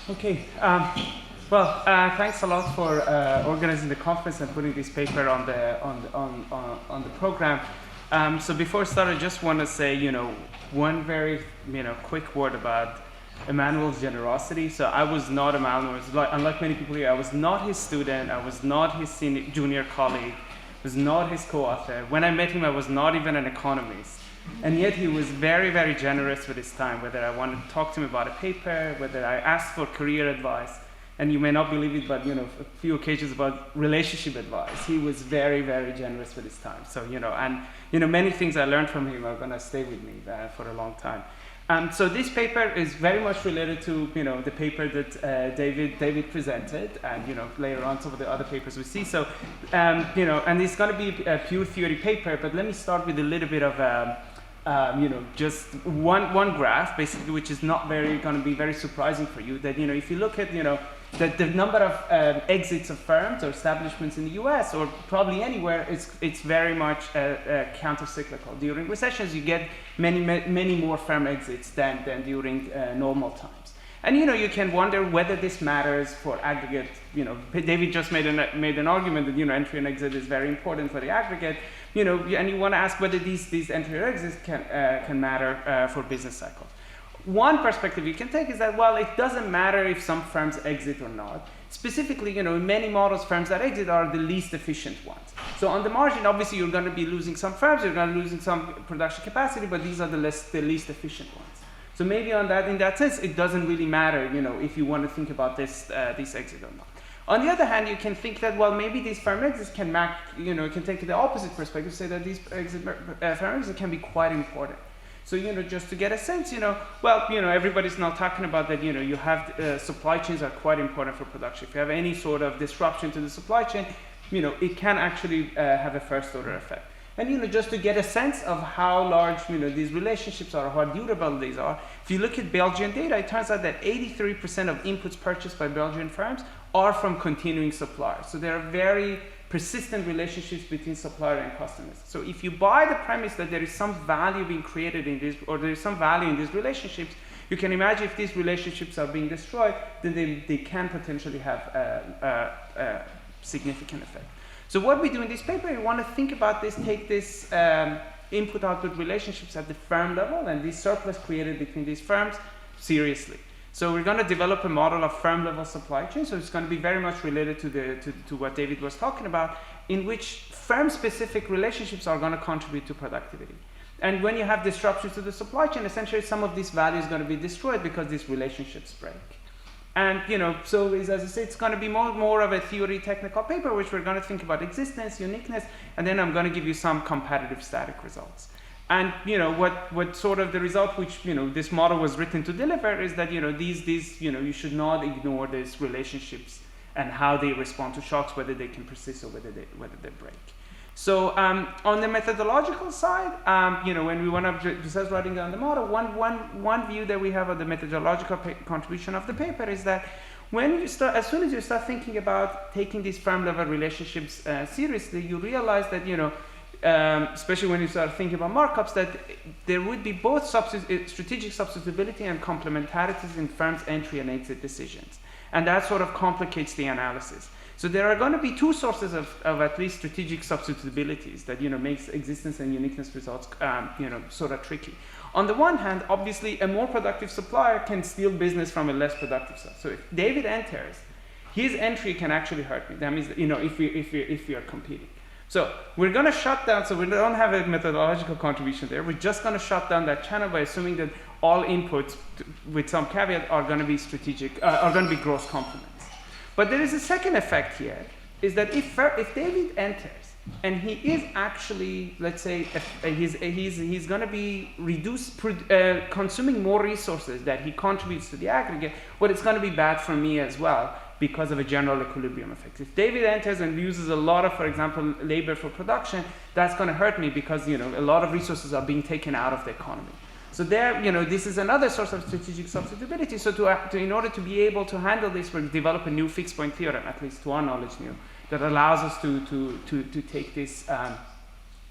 Okay. Well, thanks a lot for organizing the conference and putting this paper on the program. So before I start, I just want to say, one very, quick word about Emmanuel's generosity. So I was not Emmanuel. Unlike many people here, I was not his student. I was not his junior colleague. I was not his co-author. When I met him, I was not even an economist. And yet he was very, very generous with his time, whether I wanted to talk to him about a paper, whether I asked for career advice. And you may not believe it, but a few occasions about relationship advice. He was very, very generous with his time. So many things I learned from him are going to stay with me for a long time. So this paper is very much related to the paper that David presented, and later on some of the other papers we see. So and it's going to be a pure theory paper. But let me start with a little bit of just one graph, basically, which is not going to be very surprising for you. That if you look at that the number of exits of firms or establishments in the U.S. or probably anywhere, it's very much counter-cyclical. During recessions, you get many more firm exits than during normal times. And you can wonder whether this matters for aggregate. David just made an argument that entry and exit is very important for the aggregate. And you want to ask whether these entry or exits can matter for business cycles. One perspective you can take is that, well, it doesn't matter if some firms exit or not. Specifically, in many models, firms that exit are the least efficient ones. So on the margin, obviously, you're going to be losing some firms, you're going to be losing some production capacity, but these are the least efficient ones. So maybe in that sense, it doesn't really matter, if you want to think about this exit or not. On the other hand, you can think that, well, maybe these firm exits can can take the opposite perspective, say that these firm exits can be quite important. So, just to get a sense, everybody's now talking about that, you have supply chains are quite important for production. If you have any sort of disruption to the supply chain, it can actually have a first order effect. And, just to get a sense of how large, these relationships are, how durable these are, if you look at Belgian data, it turns out that 83% of inputs purchased by Belgian firms are from continuing suppliers. So there are very persistent relationships between supplier and customers. So if you buy the premise that there is some value being created in this, or there is some value in these relationships, you can imagine if these relationships are being destroyed, then they can potentially have a significant effect. So what we do in this paper, we want to think about this, take this input-output relationships at the firm level and this surplus created between these firms seriously. So we're going to develop a model of firm-level supply chain. So it's going to be very much related to what David was talking about, in which firm-specific relationships are going to contribute to productivity. And when you have disruptions to the supply chain, essentially some of this value is going to be destroyed because these relationships break. And so as I say, it's going to be more of a theory technical paper, which we're going to think about existence, uniqueness, and then I'm going to give you some comparative static results. And what sort of the result which this model was written to deliver is that these you should not ignore these relationships and how they respond to shocks, whether they can persist or whether they break. So on the methodological side, when we want to discuss writing down the model, one view that we have of the methodological contribution of the paper is that as soon as you start thinking about taking these firm level relationships seriously, you realize that especially when you start thinking about markups, that there would be both strategic substitutability and complementarities in firms' entry and exit decisions. And that sort of complicates the analysis. So there are going to be two sources of at least strategic substitutabilities that makes existence and uniqueness results sort of tricky. On the one hand, obviously, a more productive supplier can steal business from a less productive supplier. So if David enters, his entry can actually hurt me. That means if we are competing. So we're going to shut down, so we don't have a methodological contribution there. We're just going to shut down that channel by assuming that all inputs, with some caveat, are going to be strategic, are going to be gross complements. But there is a second effect here, is that if David enters, and he is actually, let's say, he's going to be consuming more resources that he contributes to the aggregate, well, it's going to be bad for me as well, because of a general equilibrium effect. If David enters and uses a lot of, for example, labor for production, that's going to hurt me because a lot of resources are being taken out of the economy. So there, this is another source of strategic substitutability. So in order to be able to handle this, we'll develop a new fixed point theorem, at least to our knowledge new, that allows us to take this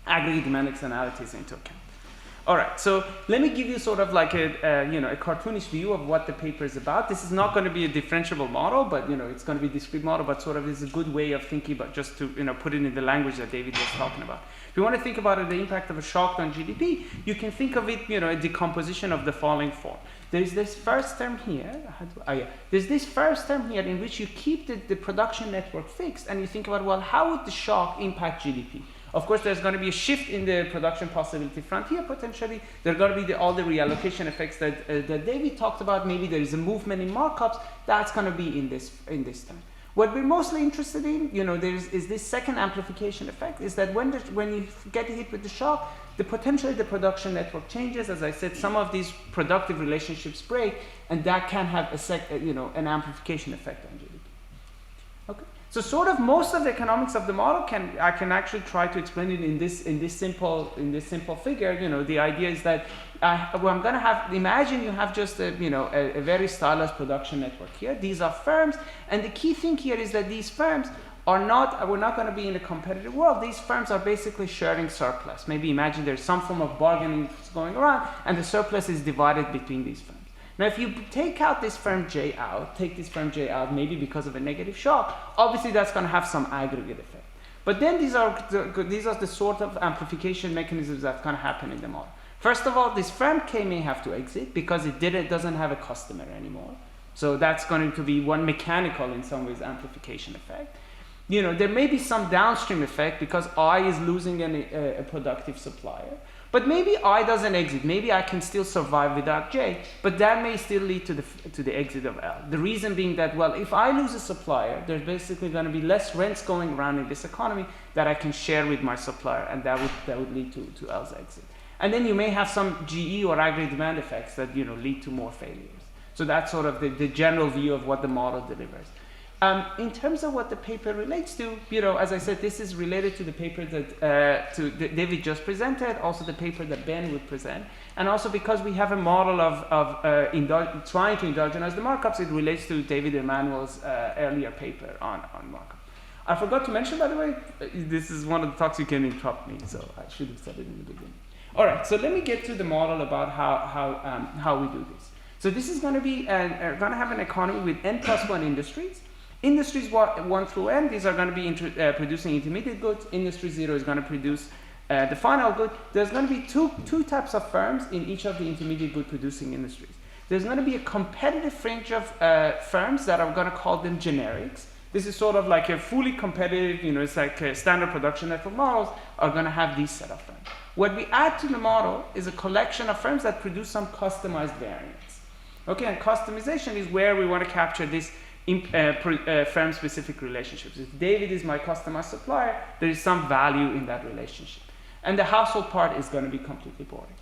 aggregate demand externalities into account. All right, so let me give you sort of like a cartoonish view of what the paper is about. This is not going to be a differentiable model, but it's going to be a discrete model, but sort of is a good way of thinking about, just to put it in the language that David was talking about. If you want to think about the impact of a shock on GDP, you can think of it, a decomposition of the following form. There's this first term here. There's this first term here in which you keep the production network fixed, and you think about, well, how would the shock impact GDP? Of course, there's going to be a shift in the production possibility frontier potentially. There are going to be all the reallocation effects that David talked about. Maybe there is a movement in markups. That's going to be in this term. What we're mostly interested in, is this second amplification effect. Is that when you get hit with the shock, potentially the production network changes. As I said, some of these productive relationships break, and that can have an amplification effect on GDP. Okay. So sort of most of the economics of the model I can actually try to explain it in this simple figure. The idea is that I'm going to have, imagine you have just a very stylized production network here. These are firms, and the key thing here is that these firms we're not going to be in a competitive world. These firms are basically sharing surplus. Maybe imagine there's some form of bargaining going around, and the surplus is divided between these firms. Now, if you take out this firm J out, maybe because of a negative shock, obviously that's going to have some aggregate effect. But then these are the sort of amplification mechanisms that can happen in the model. First of all, this firm K may have to exit because it doesn't have a customer anymore. So that's going to be one mechanical, in some ways, amplification effect. There may be some downstream effect because I is losing a productive supplier. But maybe I doesn't exit. Maybe I can still survive without J, but that may still lead to the exit of L. The reason being that, well, if I lose a supplier, there's basically going to be less rents going around in this economy that I can share with my supplier, and that would lead to L's exit. And then you may have some GE or aggregate demand effects that lead to more failures. So that's sort of the general view of what the model delivers. In terms of what the paper relates to, as I said, this is related to the paper that David just presented, also the paper that Ben would present, and also because we have a model of trying to endogenize the markups, it relates to David Emmanuel's earlier paper on markup. I forgot to mention, by the way, this is one of the talks you can interrupt me, so I should have said it in the beginning. All right, so let me get to the model about how we do this. So this is going to be going to have an economy with n+1 industries. Industries 1 through n, these are going to be producing intermediate goods. Industry 0 is going to produce the final good. There's going to be two types of firms in each of the intermediate good producing industries. There's going to be a competitive fringe of firms that I'm going to call them generics. This is sort of like a fully competitive, it's like standard production network models are going to have these set of firms. What we add to the model is a collection of firms that produce some customized variants. Okay, and customization is where we want to capture this firm-specific relationships. If David is my customized supplier, there is some value in that relationship. And the household part is going to be completely boring.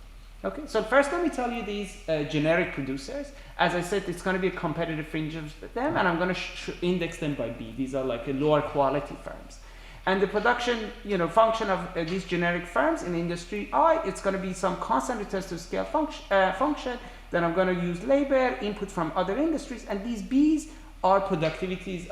Okay, so first let me tell you these generic producers. As I said, it's going to be a competitive fringe of them, and I'm going to index them by B. These are like lower quality firms. And the production function of these generic firms in industry I, it's going to be some constant returns to scale function. Then I'm going to use labor, input from other industries, and these B's are productivities,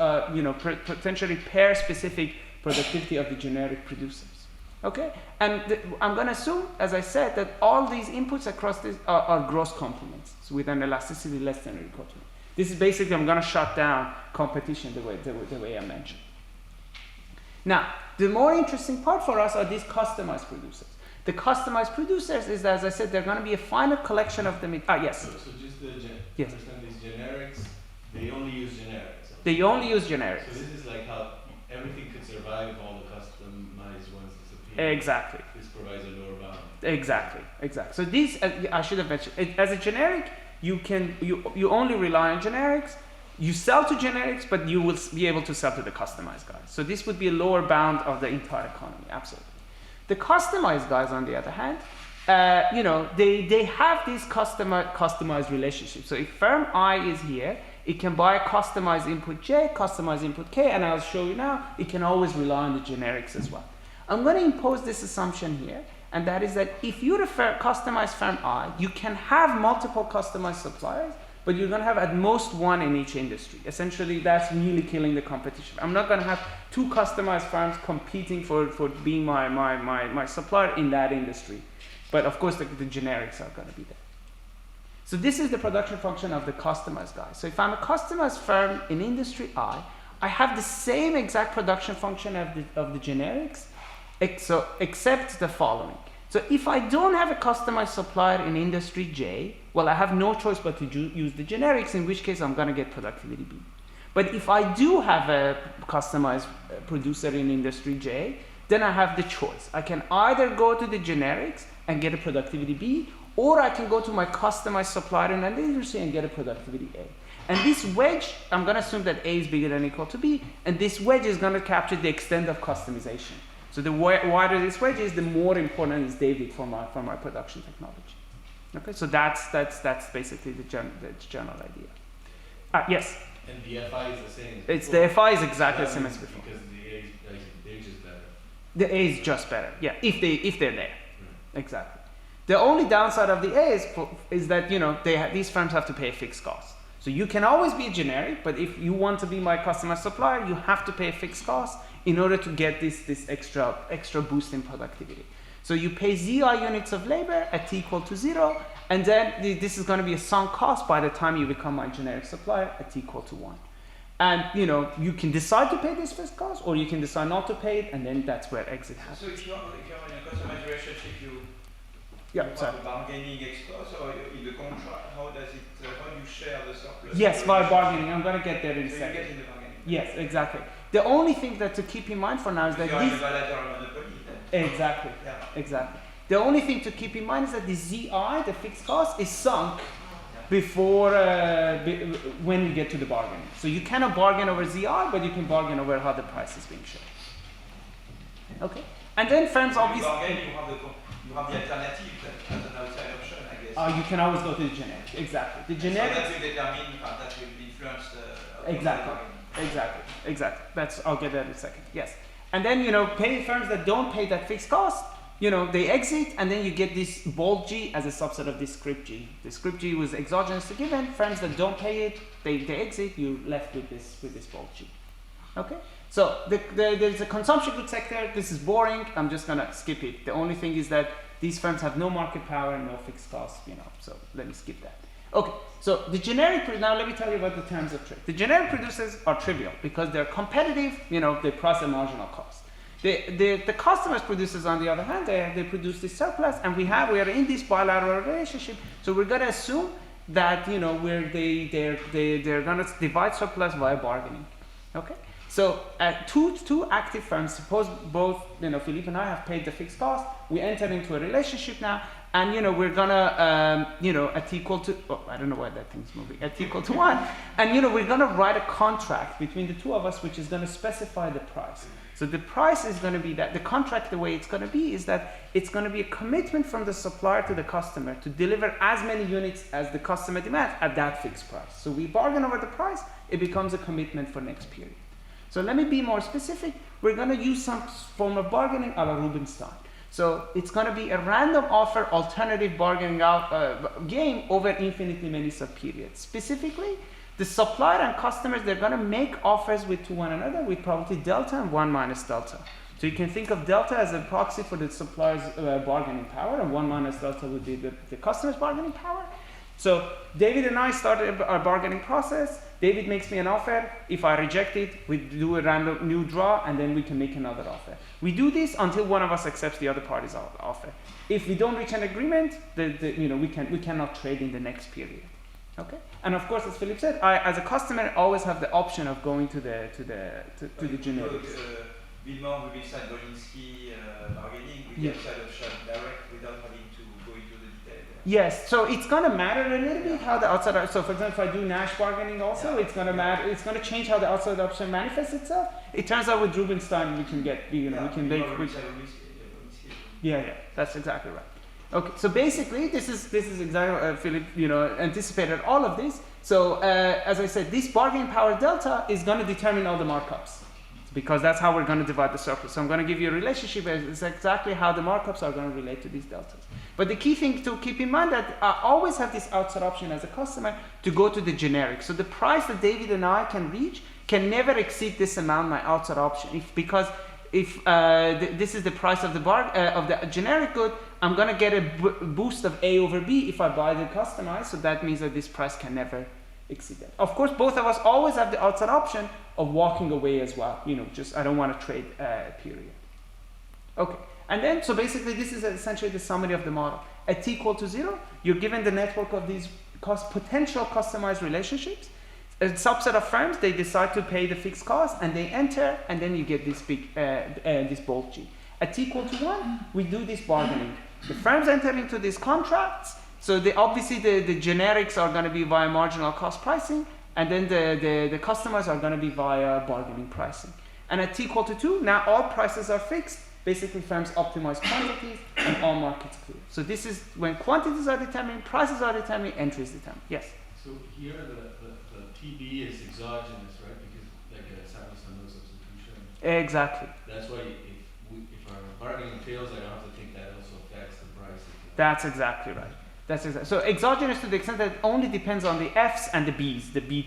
potentially pair-specific productivity of the generic producers. Okay, and I'm going to assume, as I said, that all these inputs across this are gross complements, so with an elasticity less than or equal to 1. This is basically, I'm going to shut down competition the way I mentioned. Now, the more interesting part for us are these customized producers. The customized producers is, as I said, they're going to be a final collection of them. Yes. So just to yes. understand these generics, they only use generics. They only use generics. So this is like how everything could survive if all the customized ones disappear. Exactly. This provides a lower bound. Exactly. So these, I should have mentioned, as a generic, you only rely on generics. You sell to generics, but you will be able to sell to the customized guys. So this would be a lower bound of the entire economy, absolutely. The customized guys, on the other hand, they have these customized relationships. So if firm I is here, it can buy customized input J, customized input K, and I'll show you now, it can always rely on the generics as well. I'm going to impose this assumption here, and that is that if you refer customized firm I, you can have multiple customized suppliers, but you're going to have at most one in each industry. Essentially, that's really killing the competition. I'm not going to have two customized firms competing for being my supplier in that industry. But of course, the generics are going to be there. So this is the production function of the customized guy. So if I'm a customized firm in industry I have the same exact production function of the generics, except the following. So if I don't have a customized supplier in industry J, well, I have no choice but to use the generics, in which case I'm going to get productivity B. But if I do have a customized producer in industry J, then I have the choice. I can either go to the generics and get a productivity B, or I can go to my customized supplier in an industry and get a productivity A. And this wedge, I'm going to assume that A is bigger than or equal to B, and this wedge is going to capture the extent of customization. So the wider this wedge is, the more important is David for my production technology. Okay, so that's basically the general idea. Yes? And the FI is the same. The FI is exactly the same as before. Because the A is better. The A is just better, yeah, if they're there. Exactly. The only downside of the A is that, you know, these firms have to pay a fixed cost. So you can always be generic, but if you want to be my customer supplier, you have to pay a fixed cost in order to get this extra boost in productivity. So you pay ZI units of labor at T equal to 0, and then this is going to be a sunk cost by the time you become my generic supplier at T equal to 1. And, you know, you can decide to pay this fixed cost, or you can decide not to pay it, and then that's where exit happens. So if you're in a customer relationship, you have a bargaining exposed, or in the contract, how do you share the surplus? Yes, by bargaining. I'm going to get there in a second. You get in the bargaining. Yes, exactly. The only thing that to keep in mind for now is that you're in a bilateral monopoly, then. Exactly. Yeah. Exactly. The only thing to keep in mind is that the ZI, the fixed cost, is sunk before when we get to the bargaining. So you cannot bargain over ZI, but you can bargain over how the price is being shared. Okay. And then firms obviously. You have the alternative as an outside option, I guess. You can always go to the generic. Exactly. The generic. So that will determine, that will influence the. Exactly. I'll get that in a second. Yes. And then, you know, pay firms that don't pay that fixed cost, you know, they exit, and then you get this bold G as a subset of this script G. The script G was exogenous to given. Firms that don't pay it, they exit. You're left with this bold G. Okay. So there's a consumption goods sector. This is boring. I'm just gonna skip it. The only thing is that these firms have no market power, no fixed costs, you know. So let me skip that. Okay. So the generic, now let me tell you about the terms of trade. The generic producers are trivial because they're competitive, you know, they price a marginal cost. The customers producers, on the other hand, they produce this surplus, and we are in this bilateral relationship. So we're going to assume that, you know, they're going to divide surplus via bargaining. Okay. So two active firms, suppose both, you know, Philippe and I have paid the fixed cost. We enter into a relationship now, and, you know, we're gonna, you know, at equal to, I don't know why that thing's moving, at equal to 1, and, you know, we're gonna write a contract between the two of us, which is gonna specify the price. So the price is gonna be that, the contract, the way it's gonna be is that it's gonna be a commitment from the supplier to the customer to deliver as many units as the customer demands at that fixed price. So we bargain over the price, it becomes a commitment for next period. So let me be more specific. We're going to use some form of bargaining a la Rubinstein. So it's going to be a random offer alternative bargaining game over infinitely many subperiods. Specifically, the supplier and customers, they're going to make offers to one another with probability delta and 1 minus delta. So you can think of delta as a proxy for the supplier's bargaining power, and 1 minus delta would be the customer's bargaining power. So David and I started our bargaining process. David makes me an offer. If I reject it, we do a random new draw, and then we can make another offer. We do this until one of us accepts the other party's offer. If we don't reach an agreement, you know, we cannot trade in the next period. Okay. And of course, as Philippe said, I, as a customer, always have the option of going to the generics. Wilmore, Rubinstein, Golinsky, bargaining with the outside option direct without having to go into the detail. Yes, so it's going to matter a little bit how the outside. So, for example, if I do Nash bargaining, also, it's going to matter. It's going to change how the outside option manifests itself. It turns out with Rubinstein, we can get, you know, we can make. Yeah, that's exactly right. Okay, so basically, this is exactly Philippe, you know, anticipated all of this. So, as I said, this bargaining power delta is going to determine all the markups, because that's how we're going to divide the surplus. So I'm going to give you a relationship. It's exactly how the markups are going to relate to these deltas. But the key thing to keep in mind that I always have this outside option as a customer to go to the generic. So the price that David and I can reach can never exceed this amount, my outside option, because if this is the price of the generic good, I'm going to get a boost of A over B if I buy the customized, so that means that this price can never exceed that. Of course, both of us always have the outside option of walking away as well, just I don't want to trade period. Okay, and then, so basically this is essentially the summary of the model. At t equal to 0, you're given the network of these potential customized relationships. A subset of firms, they decide to pay the fixed cost and they enter, and then you get this big, this bold G. At t equal to 1, we do this bargaining. The firms enter into these contracts, so obviously the generics are going to be via marginal cost pricing, and then the customers are going to be via bargaining pricing. And at t equal to 2, now all prices are fixed. Basically, firms optimize quantities and all markets clear. So this is when quantities are determined, prices are determined, entry is determined. Yes? So here the TB is exogenous, right? Because like established on no substitution. Exactly. That's why if our bargaining fails, I don't have to think that also affects the price. That's exactly right. That's exactly. So exogenous to the extent that it only depends on the F's and the B's. The B.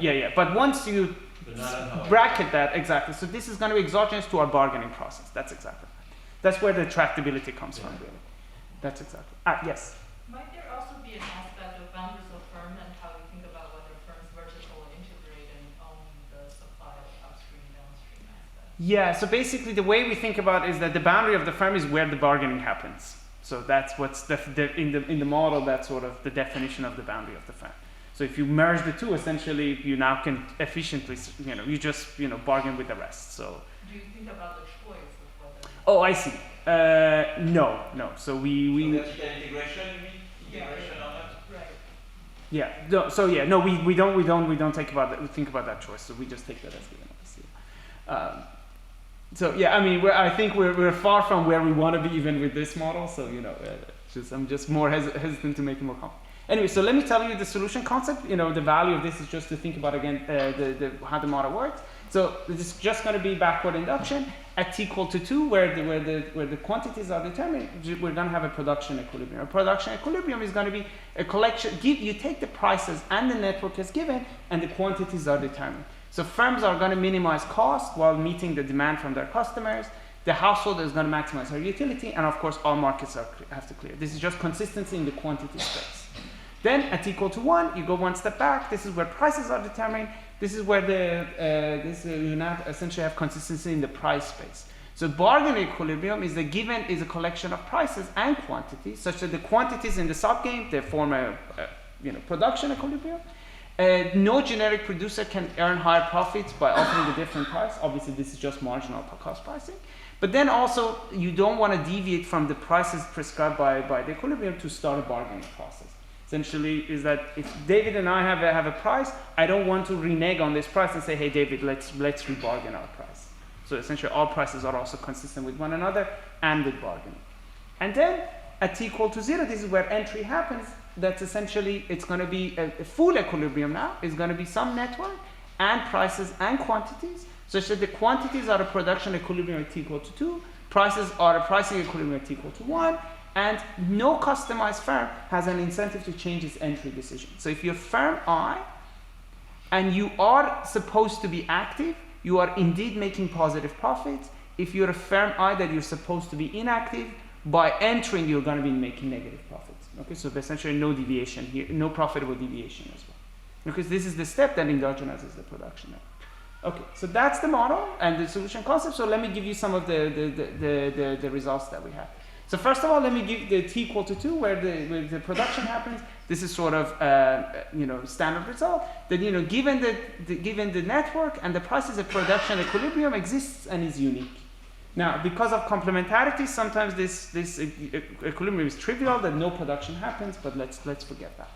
Yeah. But once you bracket that, exactly. So this is going to be exogenous to our bargaining process. That's exactly right. That's where the tractability comes from, really. That's exactly. Yes? Might there also be an aspect of boundaries of firm and how we think about whether firms vertical integrate and own the supply of upstream and downstream aspect? Yeah, so basically the way we think about it is that the boundary of the firm is where the bargaining happens. So that's what's in the model, that's sort of the definition of the boundary of the firm. So if you merge the two, essentially you now can efficiently, you just bargain with the rest. So. Do you think about the choice of whether? Oh, I see. No. So we. So vertical integration, you mean? Integration or not? Right. Yeah. No, so yeah. No, we don't think about that. We think about that choice. So we just take that as given. Obviously. So yeah, I mean, I think we're far from where we want to be even with this model. So I'm just more hesitant to make it more complex. Anyway, so let me tell you the solution concept. The value of this is just to think about again how the model works. So this is just going to be backward induction at t equal to 2, where the quantities are determined. We're going to have a production equilibrium. A production equilibrium is going to be a collection. You take the prices and the network as given, and the quantities are determined. So firms are going to minimize cost while meeting the demand from their customers. The household is going to maximize their utility, and of course, all markets have to clear. This is just consistency in the quantity space. Then at t equal to 1, you go one step back. This is where prices are determined. This is where you now essentially have consistency in the price space. So bargaining equilibrium is a collection of prices and quantities, such that the quantities in the subgame, they form a production equilibrium. No generic producer can earn higher profits by offering a different price. Obviously, this is just marginal cost pricing. But then also, you don't want to deviate from the prices prescribed by the equilibrium to start a bargaining process. Essentially, is that if David and I have a price, I don't want to renege on this price and say, hey, David, let's rebargain our price. So essentially, all prices are also consistent with one another and with bargaining. And then at t equal to 0, this is where entry happens. That's essentially, it's going to be a full equilibrium now. It's going to be some network and prices and quantities, such that the quantities are a production equilibrium at t equal to 2, prices are a pricing equilibrium at t equal to 1, and no customized firm has an incentive to change its entry decision. So if you're firm I, and you are supposed to be active, you are indeed making positive profits. If you're a firm I that you're supposed to be inactive, by entering you're going to be making negative profits. Okay, so essentially no deviation here, no profitable deviation as well. Because this is the step that endogenizes the production network. Okay, so that's the model and the solution concept. So let me give you some of the results that we have. So first of all, let me give the t equal to 2, where the production happens. This is sort of standard result that given the network and the prices of production equilibrium exists and is unique. Now, because of complementarity, sometimes this equilibrium is trivial, that no production happens, but let's forget that.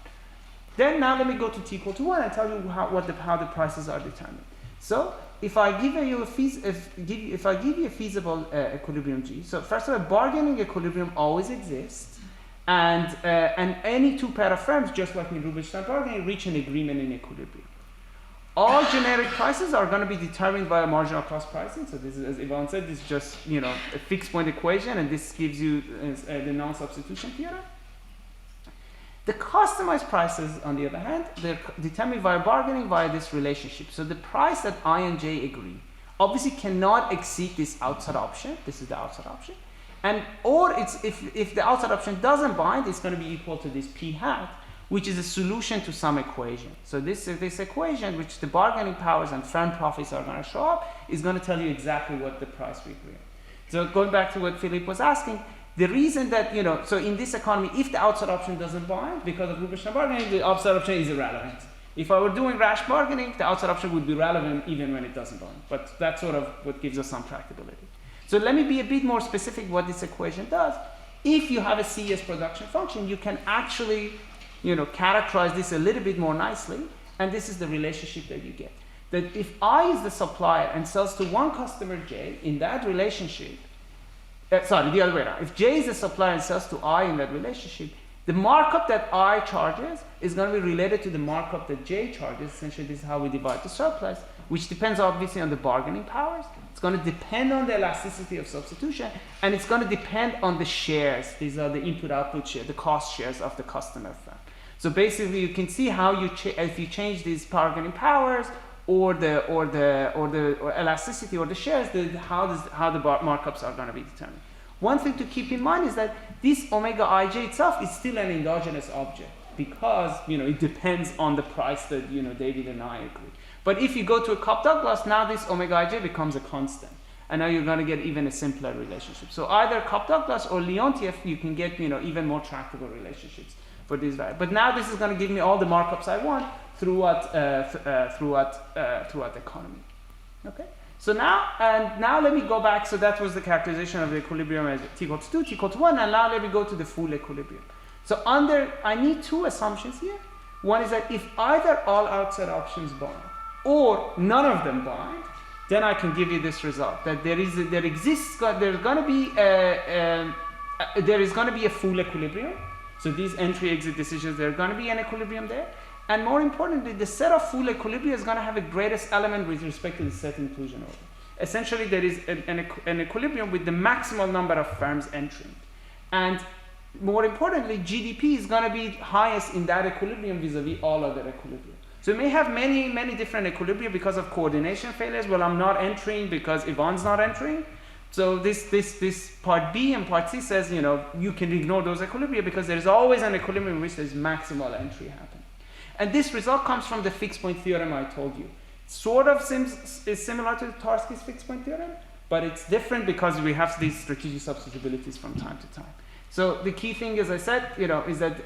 Then now let me go to t equal to 1 and tell you how the prices are determined. So if I give you a feasible equilibrium G, so first of all, bargaining equilibrium always exists, and any two pair of firms, just like in Rubinstein bargaining, reach an agreement in equilibrium. All generic prices are going to be determined by a marginal cost pricing. So this is, as Ivan said, this is just a fixed point equation, and this gives you the non-substitution theorem. The customized prices, on the other hand, they're determined via bargaining via this relationship. So the price that I and J agree obviously cannot exceed this outside option. This is the outside option. And or it's if the outside option doesn't bind, it's going to be equal to this p hat, which is a solution to some equation. So this equation, which the bargaining powers and firm profits are going to show up, is going to tell you exactly what the price we agree on. So going back to what Philippe was asking, the reason that, so in this economy, if the outside option doesn't bind, because of Rubinstein bargaining, the outside option is irrelevant. If I were doing rash bargaining, the outside option would be relevant even when it doesn't bind. But that's sort of what gives us some tractability. So let me be a bit more specific what this equation does. If you have a CS production function, you can actually, characterize this a little bit more nicely, and this is the relationship that you get. That if I is the supplier and sells to one customer J, in that relationship, the other way around. If J is the supplier and sells to I in that relationship, the markup that I charges is going to be related to the markup that J charges. Essentially, this is how we divide the surplus, which depends obviously on the bargaining powers. It's going to depend on the elasticity of substitution, and it's going to depend on the shares. These are the input-output shares, the cost shares of the customer firm. So basically, you can see how if you change these bargaining powers or the elasticity or the shares, how the markups are going to be determined. One thing to keep in mind is that this omega ij itself is still an endogenous object because it depends on the price that David and I agree. But if you go to a Cobb-Douglas, now this omega ij becomes a constant, and now you're going to get even a simpler relationship. So either Cobb-Douglas or Leontief, you can get even more tractable relationships for these values. But now this is going to give me all the markups I want throughout the economy. Okay. So now let me go back. So that was the characterization of the equilibrium as t equals 2, t equals 1, and now let me go to the full equilibrium. So I need two assumptions here. One is that if either all outside options bind or none of them bind, then I can give you this result that there is going to be a full equilibrium. So these entry-exit decisions, there are going to be an equilibrium there. And more importantly, the set of full equilibria is going to have the greatest element with respect to the set inclusion order. Essentially, there is an equilibrium with the maximal number of firms entering. And more importantly, GDP is going to be highest in that equilibrium vis-a-vis all other equilibria. So you may have many, many different equilibria because of coordination failures. Well, I'm not entering because Yvonne's not entering. So this part B and part C says, you can ignore those equilibria because there's always an equilibrium in which there's maximal entry happening. And this result comes from the fixed point theorem I told you. Sort of is similar to Tarski's fixed point theorem, but it's different because we have these strategic substitutabilities from time to time. So the key thing, as I said, is that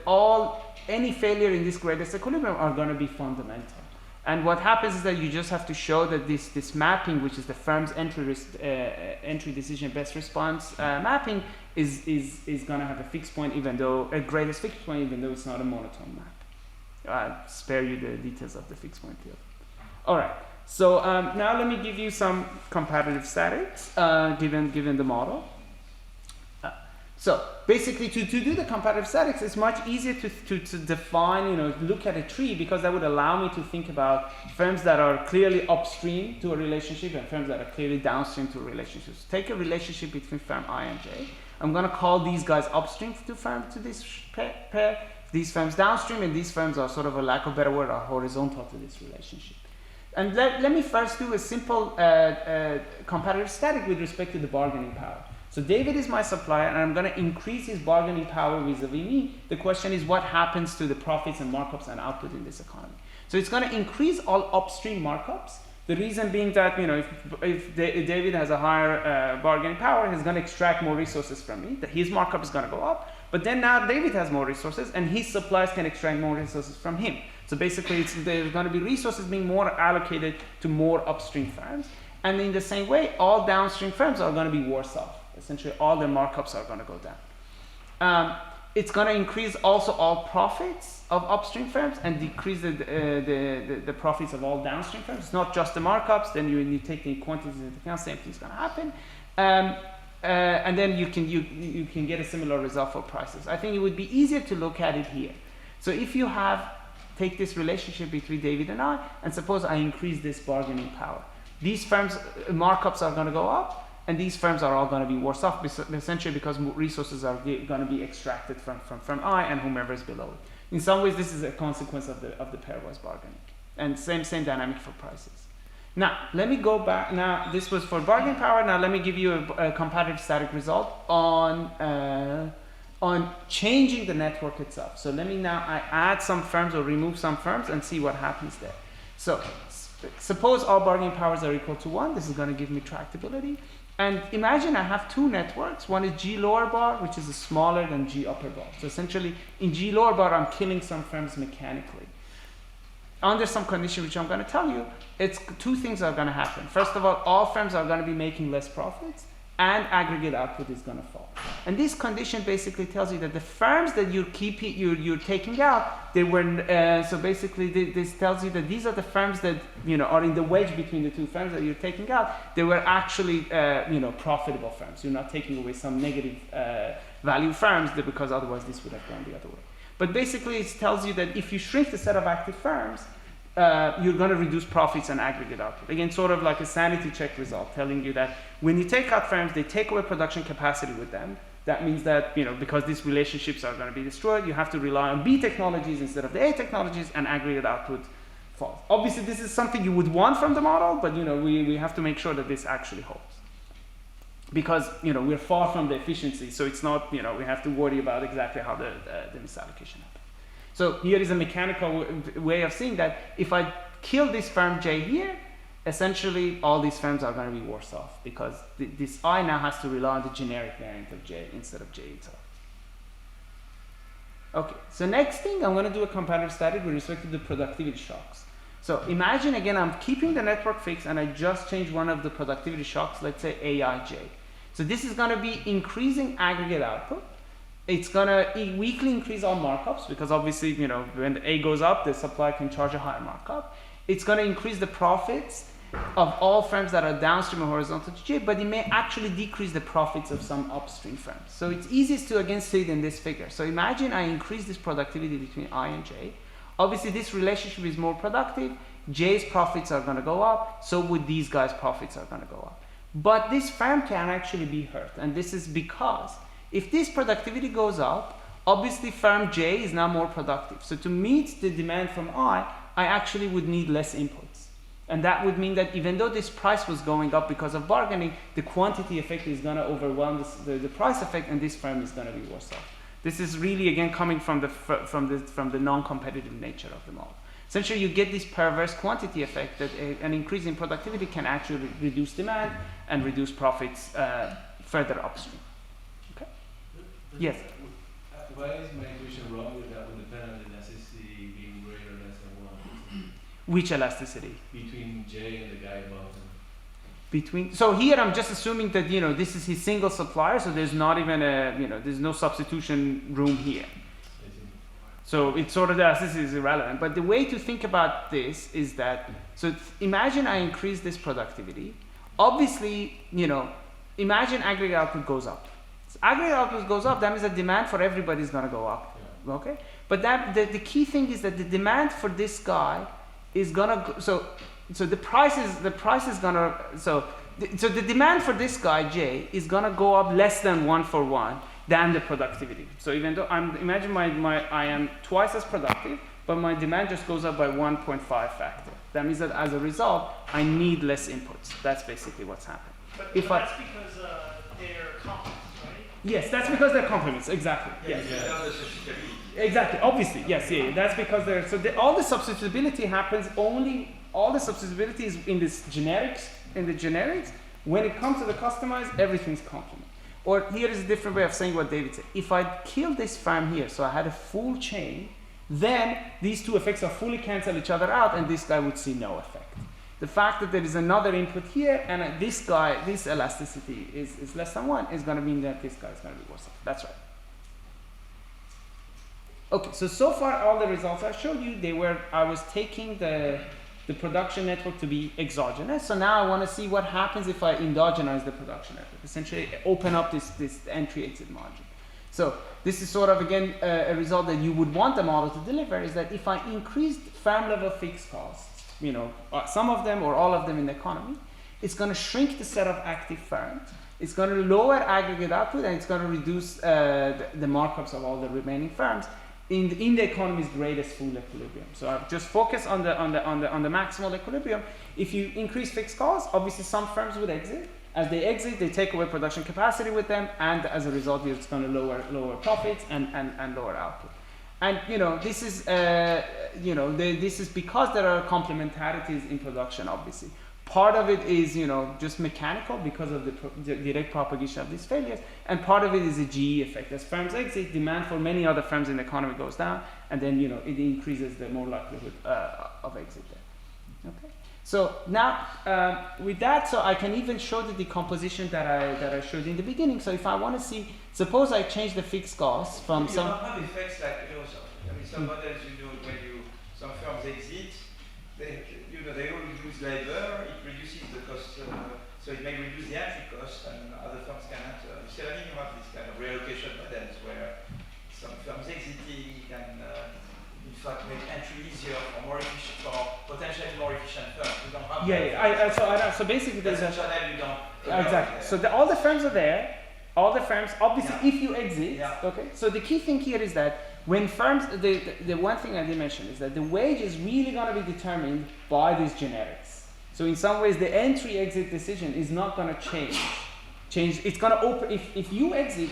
any failure in this greatest equilibrium are going to be fundamental. And what happens is that you just have to show that this mapping, which is the firm's entry decision best response mapping, is going to have a fixed point, a greatest fixed point, even though it's not a monotone map. I'll spare you the details of the fixed point theorem. All right. So now let me give you some comparative statics given the model. So basically, to do the comparative statics, it's much easier to define, look at a tree, because that would allow me to think about firms that are clearly upstream to a relationship and firms that are clearly downstream to a relationship. So take a relationship between firm I and J. I'm going to call these guys upstream to this pair. These firms downstream, and these firms are sort of, a lack of better word, are horizontal to this relationship. And let me first do a simple comparative static with respect to the bargaining power. So David is my supplier, and I'm going to increase his bargaining power vis-a-vis me. The question is, what happens to the profits and markups and output in this economy? So it's going to increase all upstream markups. The reason being that, if David has a higher bargaining power, he's going to extract more resources from me. That his markup is going to go up. But then now David has more resources, and his suppliers can extract more resources from him. So basically, there's going to be resources being more allocated to more upstream firms. And in the same way, all downstream firms are going to be worse off. Essentially, all their markups are going to go down. It's going to increase also all profits of upstream firms and decrease the profits of all downstream firms. It's not just the markups. Then you take the quantities into account. Same thing is going to happen. And then you can get a similar result for prices. I think it would be easier to look at it here. So if you take this relationship between David and I, and suppose I increase this bargaining power. These firms' markups are going to go up, and these firms are all going to be worse off, essentially because resources are going to be extracted from I and whomever is below it. In some ways, this is a consequence of the pairwise bargaining. And same dynamic for prices. Now, let me go back. Now, this was for bargaining power. Now, let me give you a comparative static result on changing the network itself. So let me now I add some firms or remove some firms and see what happens there. So suppose all bargaining powers are equal to 1. This is going to give me tractability. And imagine I have two networks. One is G lower bar, which is smaller than G upper bar. So essentially, in G lower bar, I'm killing some firms mechanically. Under some condition, which I'm going to tell you, it's two things are going to happen. First of all firms are going to be making less profits, and aggregate output is going to fall. And this condition basically tells you that the firms that you're taking out, they were so basically this tells you that these are the firms that are in the wedge between the two firms that you're taking out. They were actually profitable firms. You're not taking away some negative value firms because otherwise this would have gone the other way. But basically it tells you that if you shrink the set of active firms, you're going to reduce profits and aggregate output. Again, sort of like a sanity check result telling you that when you take out firms, they take away production capacity with them. That means that, because these relationships are going to be destroyed, you have to rely on B technologies instead of the A technologies, and aggregate output falls. Obviously, this is something you would want from the model, but, we have to make sure that this actually holds. Because, we're far from the efficiency, so it's not, we have to worry about exactly how the misallocation happens. So here is a mechanical way of seeing that if I kill this firm J here, essentially all these firms are going to be worse off because this I now has to rely on the generic variant of J instead of J itself. Okay, so next thing I'm going to do a comparative static with respect to the productivity shocks. So imagine again I'm keeping the network fixed and I just change one of the productivity shocks, let's say AIJ. So this is going to be increasing aggregate output. It's going to weakly increase all markups because obviously, when the A goes up, the supplier can charge a higher markup. It's going to increase the profits of all firms that are downstream or horizontal to J, but it may actually decrease the profits of some upstream firms. So it's easiest to again see it in this figure. So imagine I increase this productivity between I and J. Obviously, this relationship is more productive. J's profits are going to go up. So would these guys' profits are going to go up. But this firm can actually be hurt. And this is because if this productivity goes up, obviously firm J is now more productive. So to meet the demand from I actually would need less inputs. And that would mean that even though this price was going up because of bargaining, the quantity effect is going to overwhelm the price effect, and this firm is going to be worse off. This is really, again, coming from the non-competitive nature of the model. Essentially, you get this perverse quantity effect that an increase in productivity can actually reduce demand and reduce profits further upstream. Okay? Yes? Why is my intuition wrong with that, with the penalty elasticity being greater or less than 1? Which elasticity? Between J and the guy above him. So here I'm just assuming that, this is his single supplier, so there's not even there's no substitution room here. So it's sort of the elasticity is irrelevant. But the way to think about this is that, so imagine I increase this productivity. Obviously, imagine aggregate output goes up. So aggregate output goes up, that means the demand for everybody is going to go up. Yeah. Okay? But the key thing is that the demand for this guy is going to, so the price is going to, so the demand for this guy, J, is going to go up less than 1 for 1 than the productivity. So even though imagine I am twice as productive, but my demand just goes up by 1.5 factor. That means that as a result, I need less inputs. That's basically what's happening. But that's because they're complements, right? Yes, that's because they're complements. Exactly. Yes. Yeah. Exactly. Obviously, yes. Yeah. That's because they're all the substitutability happens only. All the substitutability is in this generics. In the generics, when it comes to the customized, everything's complement. Or here is a different way of saying what David said. If I kill this firm here, so I had a full chain, then these two effects are fully cancel each other out, and this guy would see no effect. The fact that there is another input here, and this elasticity is less than 1, is going to mean that this guy is going to be worse off. That's right. Okay, so far all the results I showed you, I was taking the production network to be exogenous. So now I want to see what happens if I endogenize the production network. Essentially open up this entry exit margin. So this is sort of, again, a result that you would want the model to deliver, is that if I increased firm level fixed costs, some of them or all of them in the economy, it's going to shrink the set of active firms. It's going to lower aggregate output, and it's going to reduce the markups of all the remaining firms. in the economy's greatest full equilibrium. So I've just focused on the maximal equilibrium. If you increase fixed costs, obviously some firms would exit. As they exit, they take away production capacity with them, and as a result, it's going to lower profits and lower output. And this is this is because there are complementarities in production. Obviously, part of it is just mechanical because of the direct propagation of these failures, and part of it is a GE effect. As firms exit, demand for many other firms in the economy goes down, and then it increases the more likelihood of exit there. Okay. So now with that, so I can even show the decomposition that I showed in the beginning. So if I want to see, suppose I change the fixed costs from some. You don't have effects like some models when some firms exit, they all use labor, it reduces the cost, so it may reduce the entry cost, and other firms can enter. Certainly, you have this kind of reallocation models where some firms exiting can, in fact, make entry easier for more efficient, for potentially more efficient firms. We don't have. So basically, there's a channel you don't. Exactly. So all the firms are there. All the firms, obviously, if you exit, okay. So the key thing here is that when firms, the one thing I did mention is that the wage is really going to be determined by these generics. So in some ways, the entry-exit decision is not going to change. It's going to open. If you exit,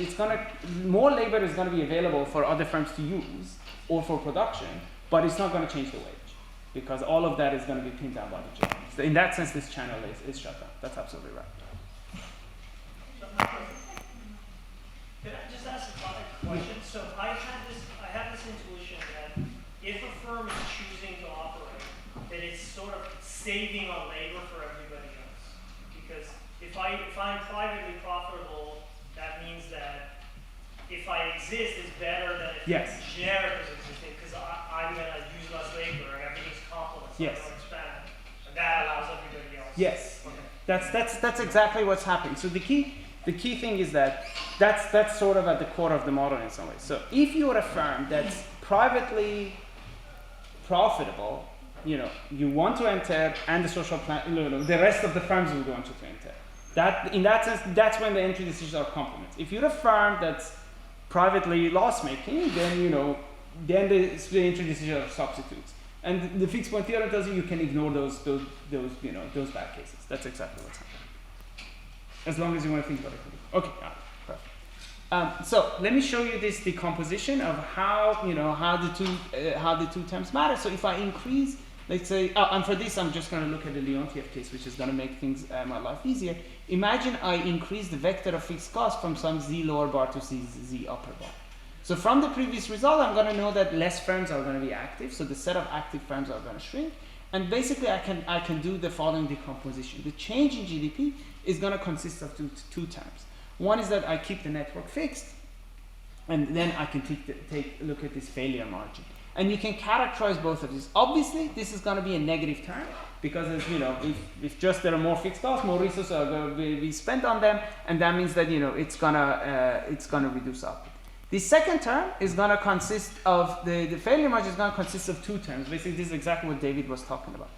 more labor is going to be available for other firms to use or for production, but it's not going to change the wage because all of that is going to be pinned down by the generics. So in that sense, this channel is shut down. That's absolutely right. Can I just ask a question? So I have this intuition that if a firm is choosing to operate, that it's sort of saving on labor for everybody else. Because if I'm privately profitable, that means that if I exist, it's better than if generic is existing because I'm going to use less labor and everything's complements. So I don't expand. And that allows everybody else. Yes. Okay. That's exactly what's happening. So the key thing is that's sort of at the core of the model in some ways. So if you're a firm that's privately profitable, you want to enter, and the social plan, the rest of the firms will want you to enter. That, in that sense, that's when the entry decisions are complements. If you're a firm that's privately loss-making, then then the entry decisions are substitutes. And the fixed point theorem tells you can ignore those bad cases. That's exactly what's happening. As long as you want to think about it. Okay, perfect. So let me show you this decomposition of how the two terms matter. So if I increase, let's say, and for this I'm just going to look at the Leontief case, which is going to make things my life easier. Imagine I increase the vector of fixed cost from some z lower bar to z upper bar. So from the previous result, I'm going to know that less firms are going to be active. So the set of active firms are going to shrink. And basically, I can do the following decomposition. The change in GDP is going to consist of two terms. One is that I keep the network fixed, and then I can take a look at this failure margin. And you can characterize both of these. Obviously, this is going to be a negative term because, if just there are more fixed costs, more resources are going to be spent on them, and that means that it's going to reduce output. The second term is going to consist of the failure margin is going to consist of two terms. Basically, this is exactly what David was talking about.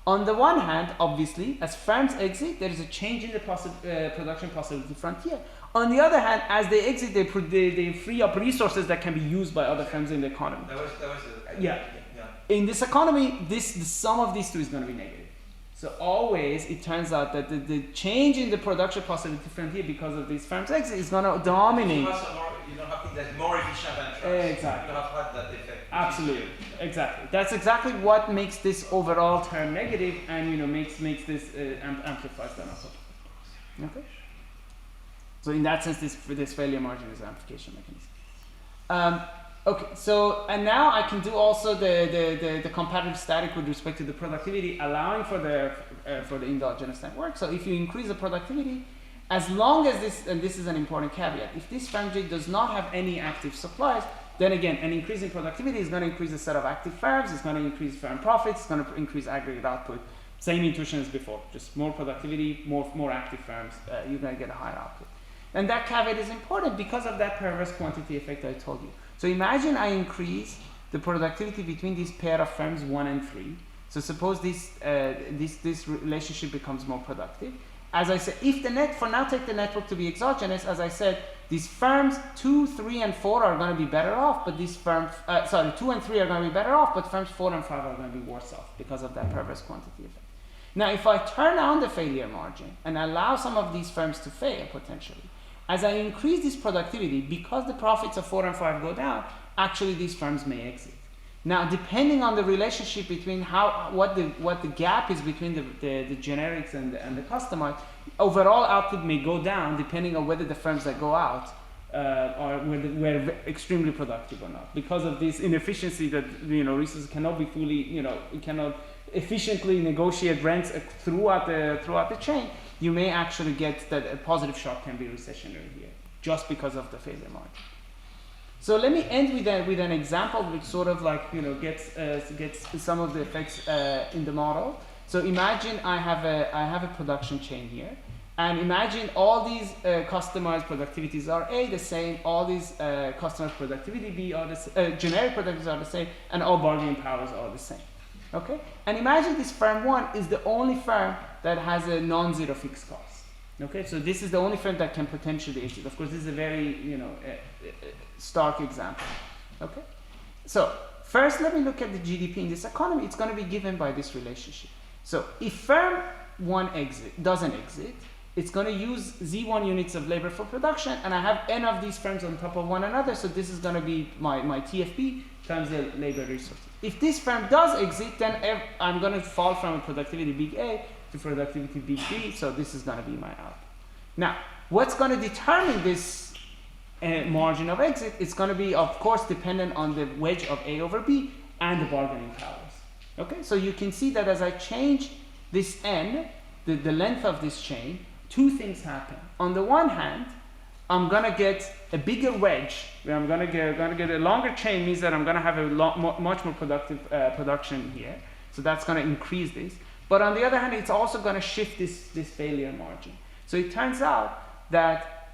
On the one hand, obviously, as firms exit, there is a change in the production possibility frontier. On the other hand, as they exit, they free up resources that can be used by other firms in the economy. In this economy, the sum of these two is going to be negative. So always, it turns out that the change in the production possibility frontier because of these firms' exit is going to dominate. You don't have things that's more efficient than trust. Exactly. You don't have that effect. Absolutely. Exactly. That's exactly what makes this overall term negative, and makes this amplifies that also. Okay. So in that sense, this failure margin is an amplification mechanism. Okay, so, and now I can do also the comparative static with respect to the productivity, allowing for the endogenous network. So if you increase the productivity, as long as this, and this is an important caveat, if this firm J does not have any active supplies, then again, an increase in productivity is going to increase the set of active firms, it's going to increase firm profits, it's going to increase aggregate output. Same intuition as before, just more productivity, more active firms, you're going to get a higher output. And that caveat is important because of that perverse quantity effect I told you. So imagine I increase the productivity between this pair of firms 1 and 3. So suppose this relationship becomes more productive. as I said, if the net, for now take the network to be exogenous, as I said, these firms 2, 3, and 4 are going to be better off, but these firms, 2 and 3 are going to be better off, but firms 4 and 5 are going to be worse off because of that perverse quantity effect. Now, if I turn on the failure margin and allow some of these firms to fail potentially, as I increase this productivity, because the profits of 4 and 5 go down, actually these firms may exit. Now, depending on the relationship between what the gap is between the generics and the customized, overall output may go down depending on whether the firms that go out were extremely productive or not. Because of this inefficiency that resources cannot be fully, we cannot efficiently negotiate rents throughout the chain, you may actually get that a positive shock can be recessionary here, just because of the failure margin. So let me end with an example which sort of like gets some of the effects in the model. So imagine I have a production chain here, and imagine all these customized productivities are A the same, all these customized productivity B are the generic productivities are the same, and all bargaining powers are the same. Okay, and imagine this firm 1 is the only firm that has a non-zero fixed cost. Okay, so this is the only firm that can potentially exit. Of course, this is a very stark example. Okay, so first let me look at the GDP in this economy. It's going to be given by this relationship. So if firm 1 doesn't exit, it's going to use Z1 units of labor for production, and I have n of these firms on top of one another. So this is going to be my TFP times the labor resources. If this firm does exit, then I'm going to fall from a productivity big A to productivity big B, so this is going to be my output. Now, what's going to determine this margin of exit? It's going to be, of course, dependent on the wedge of A over B and the bargaining powers. Okay, so you can see that as I change this N, the length of this chain, two things happen. On the one hand, I'm going to get a bigger wedge, where I'm going to get a longer chain, means that I'm going to have a much more productive production here. So that's going to increase this. But on the other hand, it's also going to shift this failure margin. So it turns out that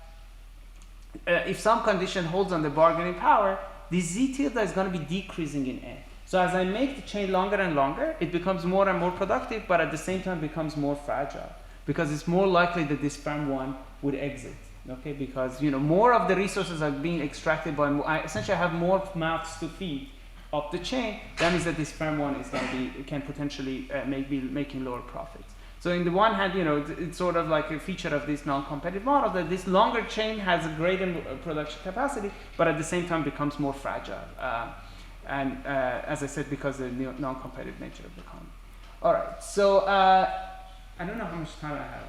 if some condition holds on the bargaining power, this Z tilde is going to be decreasing in N. So as I make the chain longer and longer, it becomes more and more productive, but at the same time becomes more fragile, because it's more likely that this firm 1 would exit. Okay, because more of the resources are being extracted by essentially I have more mouths to feed up the chain. That means that this firm 1 is going to can potentially be making lower profits. So in the one hand, it's sort of like a feature of this non-competitive model that this longer chain has a greater production capacity, but at the same time becomes more fragile. And as I said, because of the non-competitive nature of the economy. All right, so I don't know how much time I have.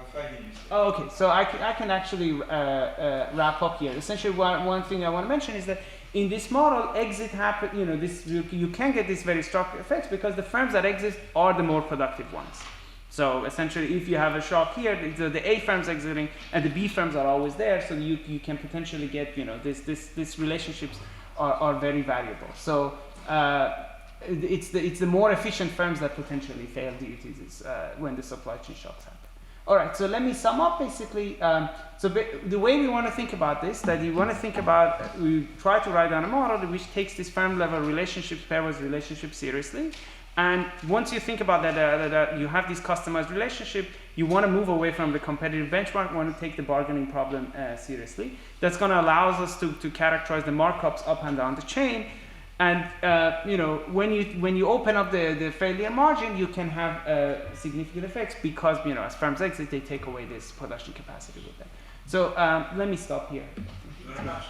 5 minutes. Oh, okay. So I can actually wrap up here. Essentially, one thing I want to mention is that in this model, exit happen. You can get these very stark effects because the firms that exit are the more productive ones. So essentially, if you have a shock here, the A firms exiting and the B firms are always there. So you can potentially get these relationships are very valuable. So it's the more efficient firms that potentially fail due to this when the supply chain shocks happen. All right, so let me sum up basically. The way we want to think about this, that you want to think about, we try to write down a model which takes this firm level relationships, pairwise relationships seriously. And once you think about that you have this customized relationship, you want to move away from the competitive benchmark, you want to take the bargaining problem seriously. That's going to allow us to characterize the markups up and down the chain. And when you open up the failure margin, you can have significant effects because as firms exit, they take away this production capacity with them. So let me stop here. Thank you very much.